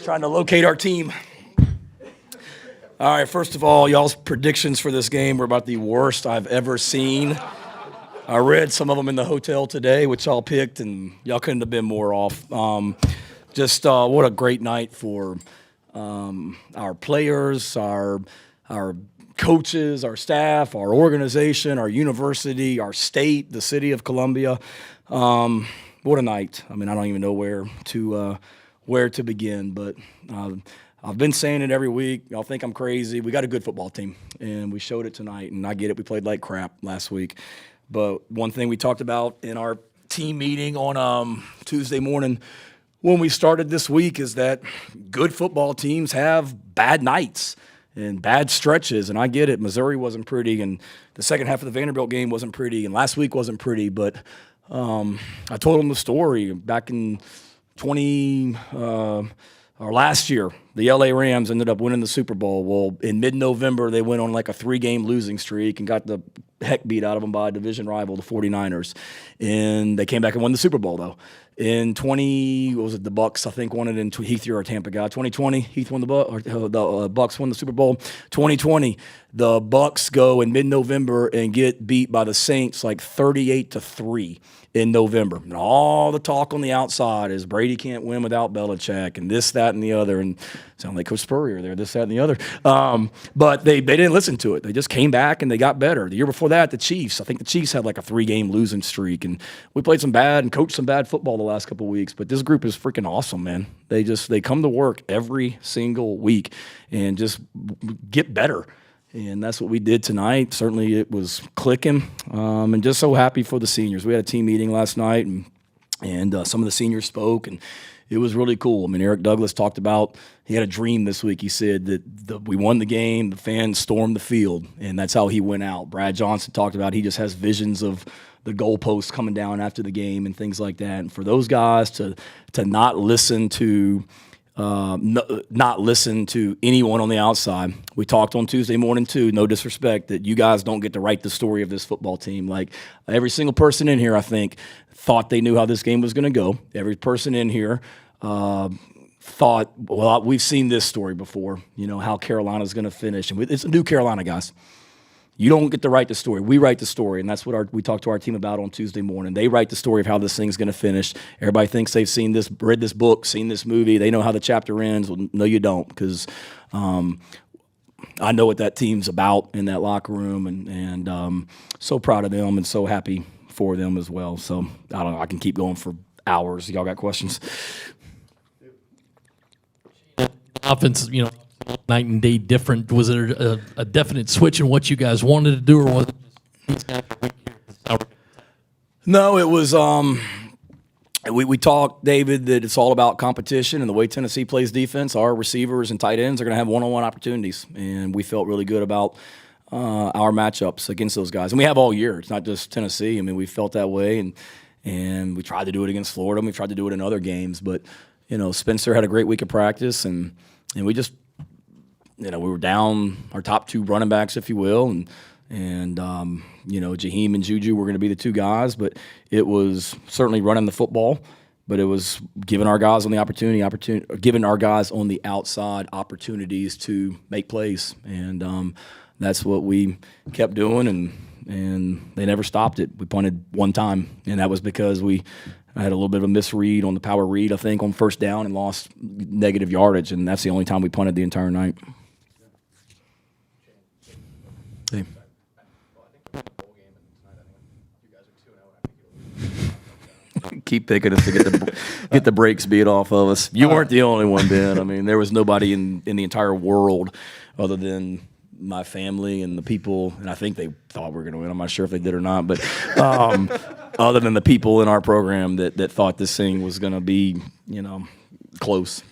Trying to locate our team. All right, first of all, y'all's predictions for this game were about the worst I've ever seen. I read some of them in the hotel today, which y'all picked, and y'all couldn't have been more off. What a great night for our players, our coaches, our staff, our organization, our university, our state, the city of Columbia. What a night. I mean, I don't even know where to begin, but I've been saying it every week. Y'all think I'm crazy. We got a good football team, and we showed it tonight, and I get it. We played like crap last week. But one thing we talked about in our team meeting on Tuesday morning when we started this week is that good football teams have bad nights and bad stretches, and I get it. Missouri wasn't pretty, and the second half of the Vanderbilt game wasn't pretty, and last week wasn't pretty, but I told them the story back in last year. The LA Rams ended up winning the Super Bowl. Well, in mid-November, they went on like a 3-game losing streak and got the heck beat out of them by a division rival, the 49ers. And they came back and won the Super Bowl, though. In the Bucks, I think, won it in Heath, you're our Tampa guy. 2020, Heath won the Bucks won the Super Bowl. 2020, the Bucks go in mid-November and get beat by the Saints like 38-3 in November. And all the talk on the outside is Brady can't win without Belichick and this, that, and the other. And sound like Coach Spurrier there, this, that, and the other. But they didn't listen to it. They just came back and they got better. The year before that, the Chiefs. I think the Chiefs had like a 3-game losing streak. And we played some bad and coached some bad football the last couple of weeks. But this group is freaking awesome, man. They come to work every single week and just get better. And that's what we did tonight. Certainly it was clicking. And just so happy for the seniors. We had a team meeting last night, and some of the seniors spoke, and it was really cool. I mean, Eric Douglas talked about he had a dream this week. He said that we won the game, the fans stormed the field, and that's how he went out. Brad Johnson talked about he just has visions of the goalposts coming down after the game and things like that. And for those guys to not listen to anyone on the outside. We talked on Tuesday morning, too, no disrespect, that you guys don't get to write the story of this football team. Like, every single person in here, I think, thought they knew how this game was going to go. Every person in here thought, well, we've seen this story before, how Carolina's going to finish. And it's a new Carolina, guys. You don't get to write the story. We write the story, and that's what we talked to our team about on Tuesday morning. They write the story of how this thing's going to finish. Everybody thinks they've seen this, read this book, seen this movie. They know how the chapter ends. Well, no, you don't, because I know what that team's about in that locker room, and so proud of them and so happy for them as well. So, I don't know. I can keep going for hours. Y'all got questions? Offense, night and day different. Was it a definite switch in what you guys wanted to do, or was it? No, it was. We talked, David, that it's all about competition, and the way Tennessee plays defense, our receivers and tight ends are going to have one-on-one opportunities, and we felt really good about our matchups against those guys, and we have all year. It's not just Tennessee. I mean, we felt that way, and we tried to do it against Florida, and we tried to do it in other games, but Spencer had a great week of practice, and we just. We were down our top 2 running backs, if you will, and Jaheim and Juju were going to be the 2 guys, but it was certainly running the football, but it was giving our guys on the giving our guys on the outside opportunities to make plays, and that's what we kept doing, and they never stopped it. We punted one time, and that was because I had a little bit of a misread on the power read, I think, on first down and lost negative yardage, and that's the only time we punted the entire night. Hey. Keep picking us to get the brakes beat off of us. You weren't the only one, Ben. I mean, there was nobody in the entire world other than my family and the people, and I think they thought we were going to win. I'm not sure if they did or not, but other than the people in our program that thought this thing was going to be, close.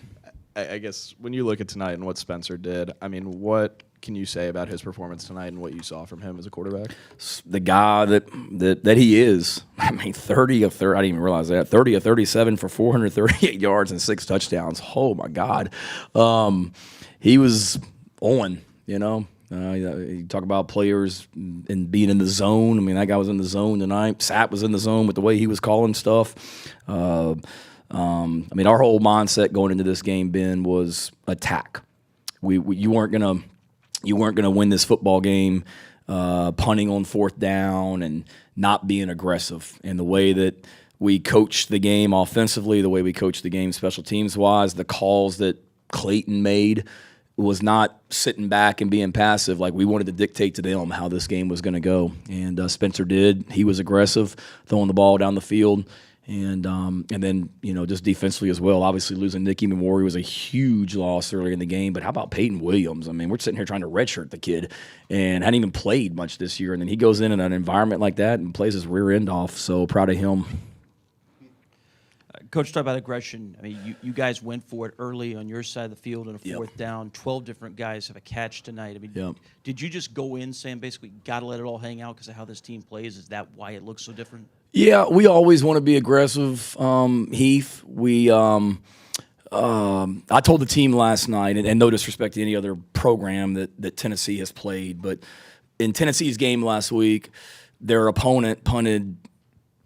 I guess when you look at tonight and what Spencer did, I mean, what can you say about his performance tonight and what you saw from him as a quarterback? The guy that he is. I mean, 30 of 30. I didn't even realize that. 30 of 37 for 438 yards and 6 touchdowns. Oh my God, he was on. You talk about players and being in the zone. I mean, that guy was in the zone tonight. Sapp was in the zone with the way he was calling stuff. I mean, our whole mindset going into this game, Ben, was attack. You weren't gonna win this football game punting on fourth down and not being aggressive. And the way that we coached the game offensively, the way we coached the game special teams wise, the calls that Clayton made was not sitting back and being passive. Like, we wanted to dictate to them how this game was going to go. And Spencer did. He was aggressive, throwing the ball down the field. And then, just defensively as well. Obviously, losing Nicky Memori was a huge loss earlier in the game. But how about Peyton Williams? I mean, we're sitting here trying to redshirt the kid and hadn't even played much this year. And then he goes in an environment like that and plays his rear end off. So proud of him. Coach, talk about aggression. I mean, you guys went for it early on your side of the field on a fourth down. 12 different guys have a catch tonight. I mean, did you just go in saying basically got to let it all hang out because of how this team plays? Is that why it looks so different? Yeah, we always want to be aggressive, Heath. I told the team last night, and no disrespect to any other program that Tennessee has played, but in Tennessee's game last week, their opponent punted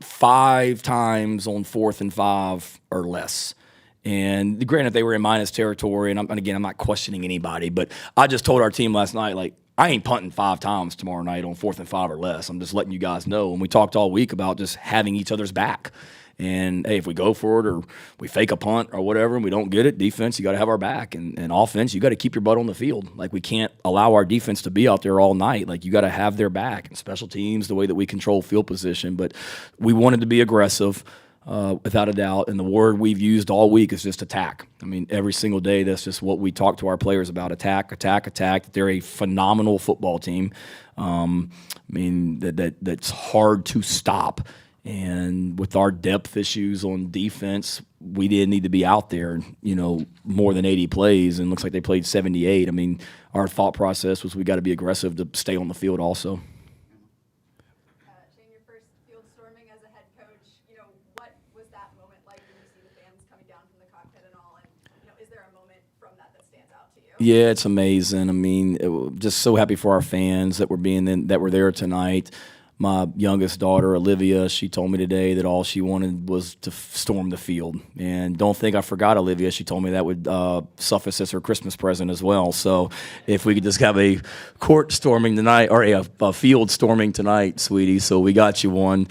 5 times on 4th and 5 or less. And granted, they were in minus territory, and again, I'm not questioning anybody, but I just told our team last night, like, I ain't punting 5 times tomorrow night on 4th and 5 or less. I'm just letting you guys know. And we talked all week about just having each other's back. And, hey, if we go for it or we fake a punt or whatever and we don't get it, defense, you got to have our back. And offense, you got to keep your butt on the field. Like, we can't allow our defense to be out there all night. Like, you got to have their back. And special teams, the way that we control field position. But we wanted to be aggressive, without a doubt. And the word we've used all week is just attack. I mean, every single day, that's just what we talk to our players about: attack, attack, attack. They're a phenomenal football team. I mean, that's hard to stop. And with our depth issues on defense, we didn't need to be out there, more than 80 plays, and it looks like they played 78. I mean, our thought process was we got to be aggressive to stay on the field also. Shane, your first field storming as a head coach, what was that moment like when you see the fans coming down from the cockpit and all? And, is there a moment from that stands out to you? Yeah, it's amazing. I mean, just so happy for our fans that were there tonight. My youngest daughter, Olivia, she told me today that all she wanted was to storm the field. And don't think I forgot Olivia. She told me that would suffice as her Christmas present as well. So if we could just have a court storming tonight, or a field storming tonight, sweetie. So we got you one.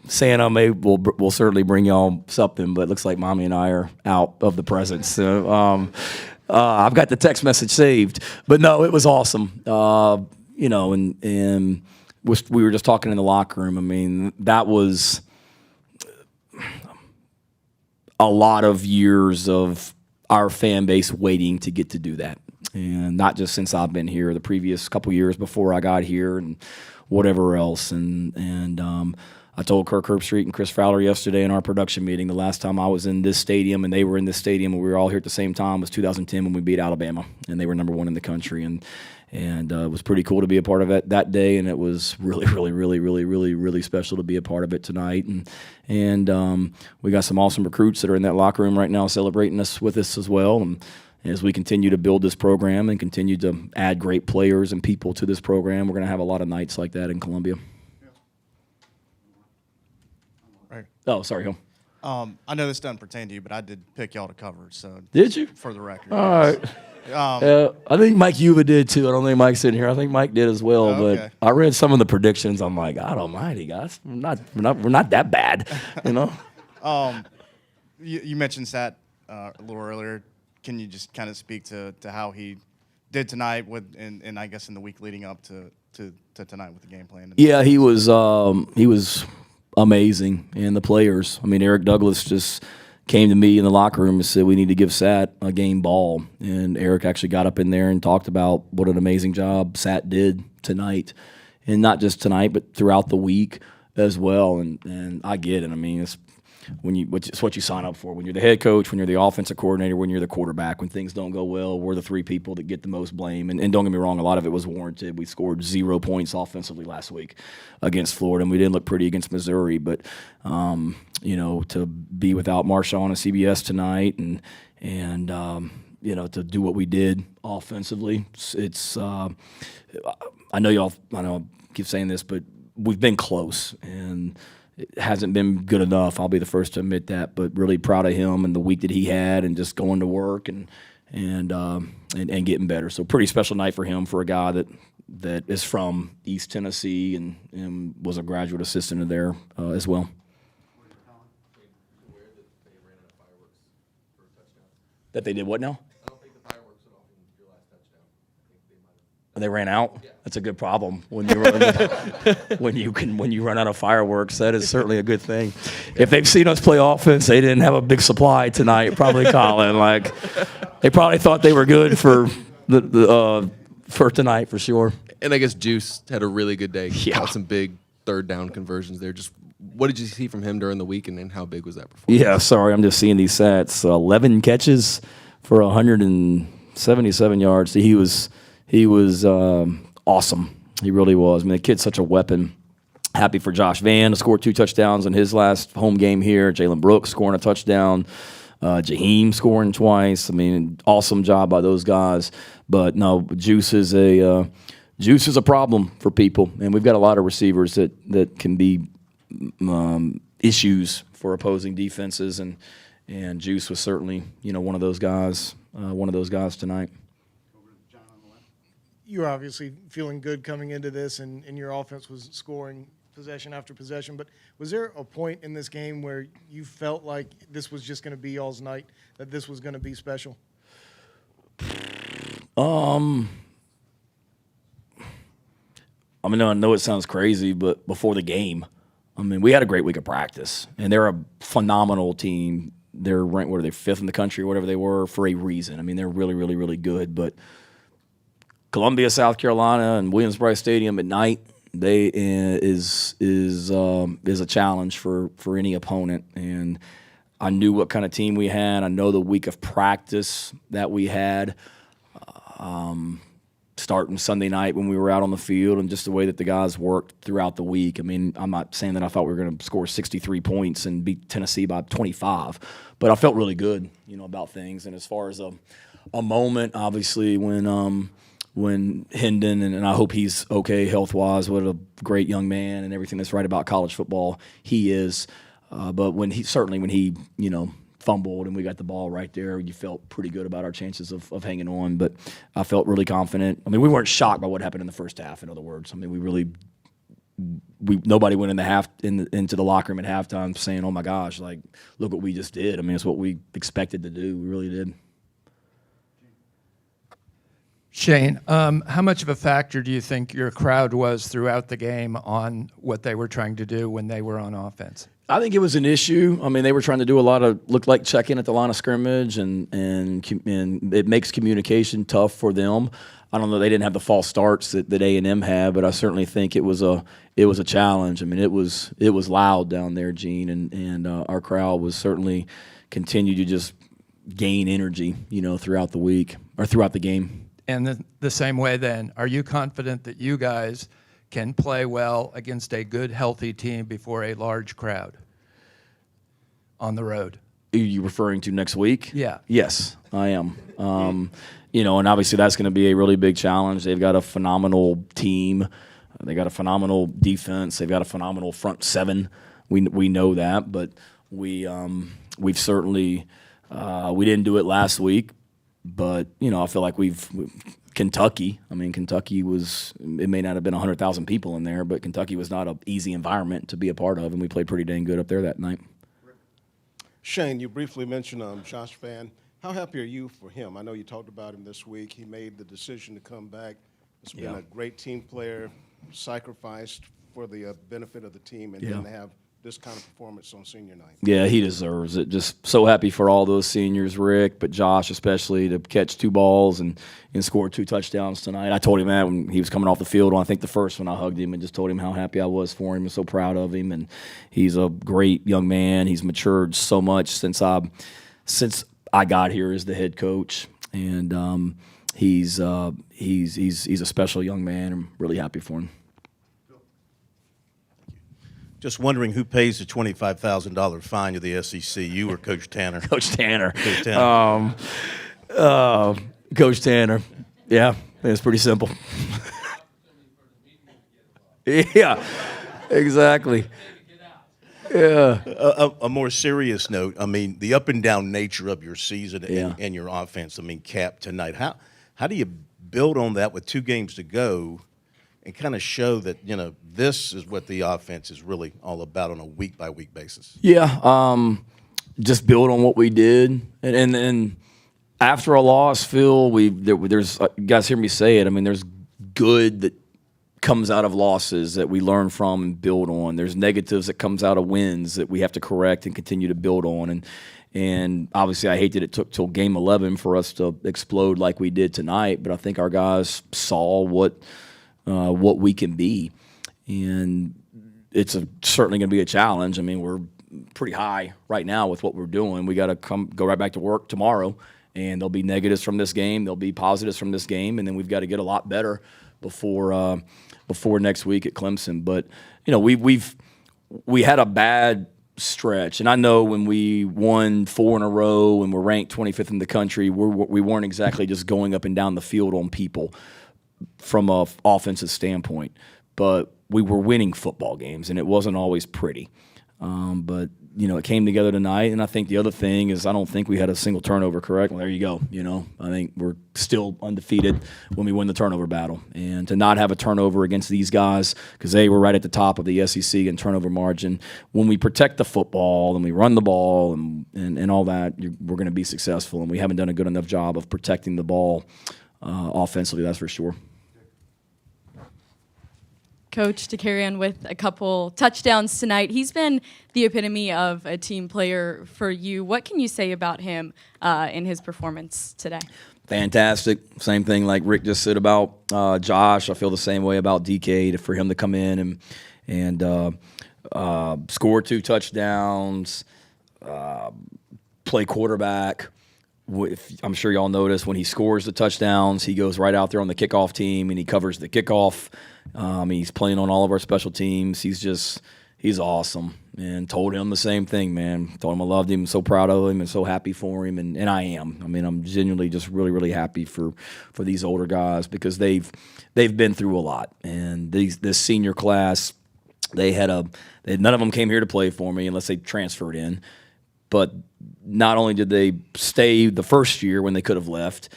Santa will certainly bring y'all something, but it looks like Mommy and I are out of the presents. So I've got the text message saved. But no, it was awesome. And we were just talking in the locker room. I mean, that was a lot of years of our fan base waiting to get to do that. And not just since I've been here, the previous couple years before I got here and whatever else. And I told Kirk Herbstreit and Chris Fowler yesterday in our production meeting, the last time I was in this stadium and they were in this stadium and we were all here at the same time was 2010 when we beat Alabama, and they were ` in the country. And it was pretty cool to be a part of it that day, and it was really, really, really, really, really, really special to be a part of it tonight. And we got some awesome recruits that are in that locker room right now celebrating us with us as well. And as we continue to build this program and continue to add great players and people to this program, we're going to have a lot of nights like that in Columbia. Right. Oh, sorry, Hill. I know this doesn't pertain to you, but I did pick y'all to cover. So did you? For the record. All right. I think Mike Yuba did too. I don't think Mike's in here. I think Mike did as well. Okay. But I read some of the predictions. I'm like, God Almighty, guys, we're not that bad, You mentioned Sat a little earlier. Can you just kind of speak to how he did tonight and I guess in the week leading up to tonight with the game plan? Yeah, he was amazing, and the players. I mean, Eric Douglas just came to me in the locker room and said we need to give Sat a game ball, and Eric actually got up in there and talked about what an amazing job Sat did tonight, and not just tonight but throughout the week as well. And I get it. I mean, it's what you sign up for when you're the head coach, when you're the offensive coordinator, when you're the quarterback. When things don't go well, we're the 3 people that get the most blame. And don't get me wrong, a lot of it was warranted. We scored 0 points offensively last week against Florida, and we didn't look pretty against Missouri. But to be without Marshawn and CBS tonight, and to do what we did offensively, it's I know I keep saying this, but we've been close, and it hasn't been good enough. I'll be the first to admit that, but really proud of him and the week that he had, and just going to work and getting better. So pretty special night for him, for a guy that is from East Tennessee and was a graduate assistant in there as well. That they did what now? I don't think the fireworks went off in your last touchdown. I think they might have. They ran out. Yeah. That's a good problem when you when you run out of fireworks. That is certainly a good thing. If they've seen us play offense, they didn't have a big supply tonight. Probably, Colin. Like, they probably thought they were good for for tonight for sure. And I guess Juice had a really good day. Yeah. Caught some big third down conversions there. Just what did you see from him during the week, and how big was that performance? Yeah, sorry, I'm just seeing these stats. 11 catches for 177 yards. He was awesome. He really was. I mean, the kid's such a weapon. Happy for Josh Vann to score 2 touchdowns in his last home game here. Jalen Brooks scoring a touchdown. Jaheim scoring twice. I mean, awesome job by those guys. But no, Juice is a problem for people, and we've got a lot of receivers that can be issues for opposing defenses, and Juice was certainly one of those guys. Tonight. You were obviously feeling good coming into this, and your offense was scoring possession after possession. But was there a point in this game where you felt like this was just going to be y'all's night, that this was going to be special? I mean, I know it sounds crazy, but before the game, I mean, we had a great week of practice, and they're a phenomenal team. They're ranked, what are they, 5th in the country or whatever they were, for a reason. I mean, they're really, really, really good. But Columbia, South Carolina, and Williams-Brice Stadium at night, is a challenge for any opponent. And I knew what kind of team we had. I know the week of practice that we had. Starting Sunday night when we were out on the field, and just the way that the guys worked throughout the week. I mean, I'm not saying that I thought we were going to score 63 points and beat Tennessee by 25, but I felt really good, about things. And as far as a moment, obviously, when Hendon, and I hope he's okay health-wise, what a great young man and everything that's right about college football he is. But when he fumbled and we got the ball right there, you felt pretty good about our chances of hanging on. But I felt really confident. I mean, we weren't shocked by what happened in the first half, in other words. I mean, nobody went into the locker room at halftime saying, oh my gosh, like, look what we just did. I mean, it's what we expected to do. We really did. Shane, how much of a factor do you think your crowd was throughout the game on what they were trying to do when they were on offense? I think it was an issue. I mean, they were trying to do a lot of check-in at the line of scrimmage, and it makes communication tough for them. I don't know. They didn't have the false starts that A&M had, but I certainly think it was a challenge. I mean, it was loud down there, Gene, and our crowd was certainly continued to just gain energy, throughout the week or throughout the game. And the same way then, are you confident that you guys can play well against a good, healthy team before a large crowd on the road? Are you referring to next week? Yeah. Yes, I am. And obviously that's going to be a really big challenge. They've got a phenomenal team. They got a phenomenal defense. They've got a phenomenal front seven. We know that, but we've certainly we didn't do it last week. But I feel like Kentucky. I mean, Kentucky it may not have been 100,000 people in there, but Kentucky was not an easy environment to be a part of, and we played pretty dang good up there that night. Shane, you briefly mentioned Josh Vann. How happy are you for him? I know you talked about him this week. He made the decision to come back. He's been a great team player, sacrificed for the benefit of the team, and then to have this kind of performance on senior night. Yeah, he deserves it. Just so happy for all those seniors, Rick, but Josh especially, to catch 2 balls and score 2 touchdowns tonight. I told him that when he was coming off the field. I think the first one I hugged him and just told him how happy I was for him and so proud of him. And he's a great young man. He's matured so much since I got here as the head coach, and he's a special young man. I'm really happy for him. Just wondering who pays the $25,000 fine to the SEC, you or Coach Tanner? Coach Tanner. Coach Tanner. Coach Tanner. Yeah, it's pretty simple. Yeah, exactly. A more serious note, I mean, the up and down nature of your season and your offense, I mean, Cap, tonight, how do you build on that with 2 games to go and kind of show that, this is what the offense is really all about on a week-by-week basis? Yeah, just build on what we did. And after a loss, Phil, there's you guys hear me say it, I mean, there's good that comes out of losses that we learn from and build on. There's negatives that comes out of wins that we have to correct and continue to build on. And obviously, I hate that it took till game 11 for us to explode like we did tonight. But I think our guys saw what we can be, and it's certainly going to be a challenge. I mean, we're pretty high right now with what we're doing. We got to go right back to work tomorrow, and there'll be negatives from this game. There'll be positives from this game, and then we've got to get a lot better before next week at Clemson. But we had a bad stretch, and I know when we won 4 in a row and we're ranked 25th in the country, we weren't exactly just going up and down the field on people from a offensive standpoint, but we were winning football games, and it wasn't always pretty. But it came together tonight, and I think the other thing is I don't think we had a single turnover, correct? Well, there you go. I think we're still undefeated when we win the turnover battle. And to not have a turnover against these guys, because they were right at the top of the SEC in turnover margin, when we protect the football and we run the ball and all that, we're going to be successful. And we haven't done a good enough job of protecting the ball offensively, that's for sure. Coach, to carry on with a couple touchdowns tonight. He's been the epitome of a team player for you. What can you say about him in his performance today? Fantastic. Same thing like Rick just said about Josh. I feel the same way about DK. For him to come in and score 2 touchdowns, play quarterback. I'm sure y'all notice when he scores the touchdowns, he goes right out there on the kickoff team and he covers the kickoff. He's playing on all of our special teams. He's awesome. And told him the same thing, man. Told him I loved him, I'm so proud of him, and so happy for him. And I am. I mean, I'm genuinely just really, really happy for these older guys because they've been through a lot. And this senior class, none of them came here to play for me unless they transferred in. But not only did they stay the first year when they could have left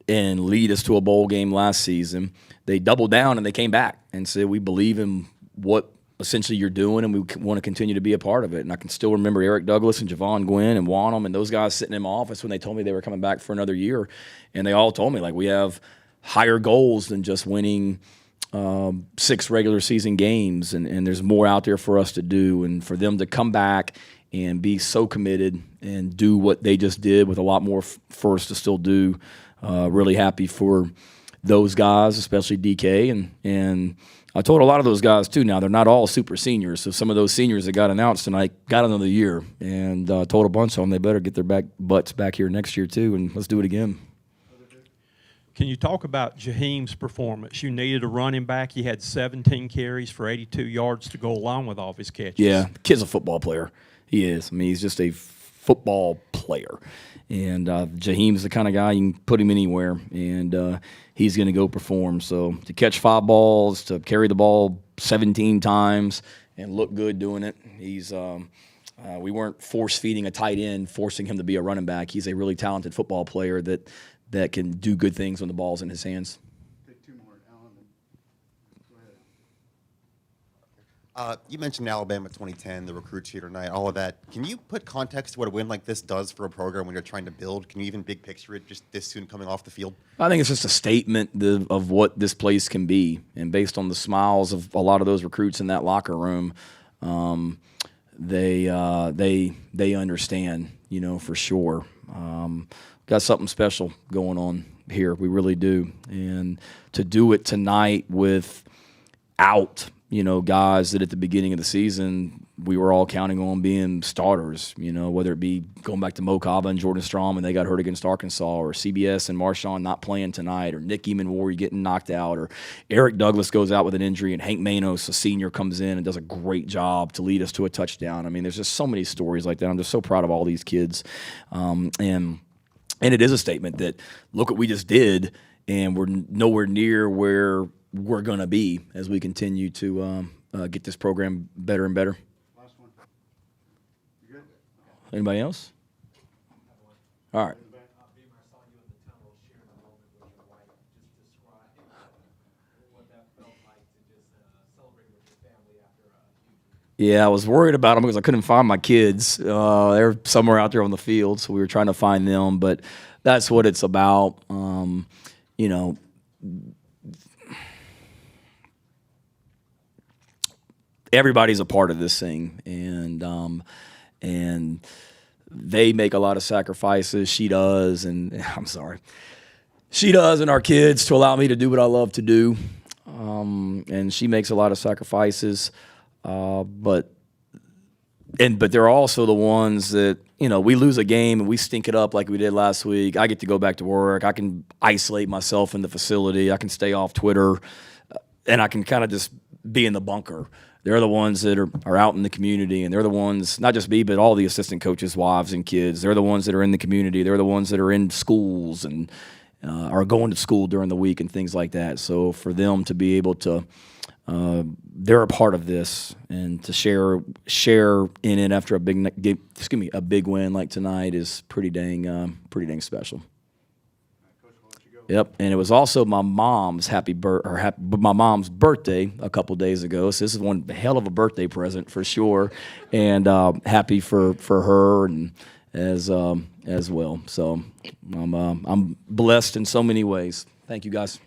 and lead us to a bowl game last season, they doubled down and they came back and said, we believe in what essentially you're doing and we want to continue to be a part of it. And I can still remember Eric Douglas and Javon Gwynn and Wanham and those guys sitting in my office when they told me they were coming back for another year. And they all told me, we have higher goals than just winning 6 regular season games. And there's more out there for us to do. And for them to come back and be so committed and do what they just did with a lot more for us to still do. Really happy for those guys, especially DK. And I told a lot of those guys, too, now they're not all super seniors. So some of those seniors that got announced tonight got another year. And told a bunch of them they better get their butts back here next year, too, and let's do it again. Can you talk about Jaheim's performance? You needed a running back. He had 17 carries for 82 yards to go along with all of his catches. Yeah, the kid's a football player. He is. I mean, he's just a football player. And Jaheim's the kind of guy you can put him anywhere, and he's going to go perform. So to catch 5 balls, to carry the ball 17 times and look good doing it, we weren't force-feeding a tight end, forcing him to be a running back. He's a really talented football player that can do good things when the ball's in his hands. You mentioned Alabama 2010, the recruits here tonight, all of that. Can you put context to what a win like this does for a program when you're trying to build? Can you even big picture it just this soon coming off the field? I think it's just a statement of what this place can be. And based on the smiles of a lot of those recruits in that locker room, they understand, for sure. Got something special going on here. We really do. And to do it tonight without guys that at the beginning of the season we were all counting on being starters, whether it be going back to Mo Kaba and Jordan Strom and they got hurt against Arkansas, or CBS and Marshawn not playing tonight, or Nick Eamon-Warry getting knocked out, or Eric Douglas goes out with an injury and Hank Manos, a senior, comes in and does a great job to lead us to a touchdown. I mean, there's just so many stories like that. I'm just so proud of all these kids. And it is a statement that, look what we just did, and we're nowhere near where we're going to be as we continue to get this program better and better. Last Anybody else? All right. Yeah, I was worried about them because I couldn't find my kids. They're somewhere out there on the field, so we were trying to find them. But that's what it's about. You know, everybody's a part of this thing, and they make a lot of sacrifices. She does, and I'm sorry, she does, and our kids to allow me to do what I love to do. And she makes a lot of sacrifices. But they're also the ones that, you know, we lose a game and we stink it up like we did last week. I get to go back to work. I can isolate myself in the facility. I can stay off Twitter, and I can kind of just be in the bunker. They're the ones that are out in the community, and they're the ones, not just me, but all the assistant coaches' wives and kids. They're the ones that are in the community. They're the ones that are in schools and are going to school during the week and things like that. So for them to be able to they're a part of this, and to share in it after a big win like tonight is pretty dang special. Yep, and it was also my mom's my mom's birthday a couple days ago. So this is one hell of a birthday present for sure, and happy for her and as well. So I'm blessed in so many ways. Thank you guys.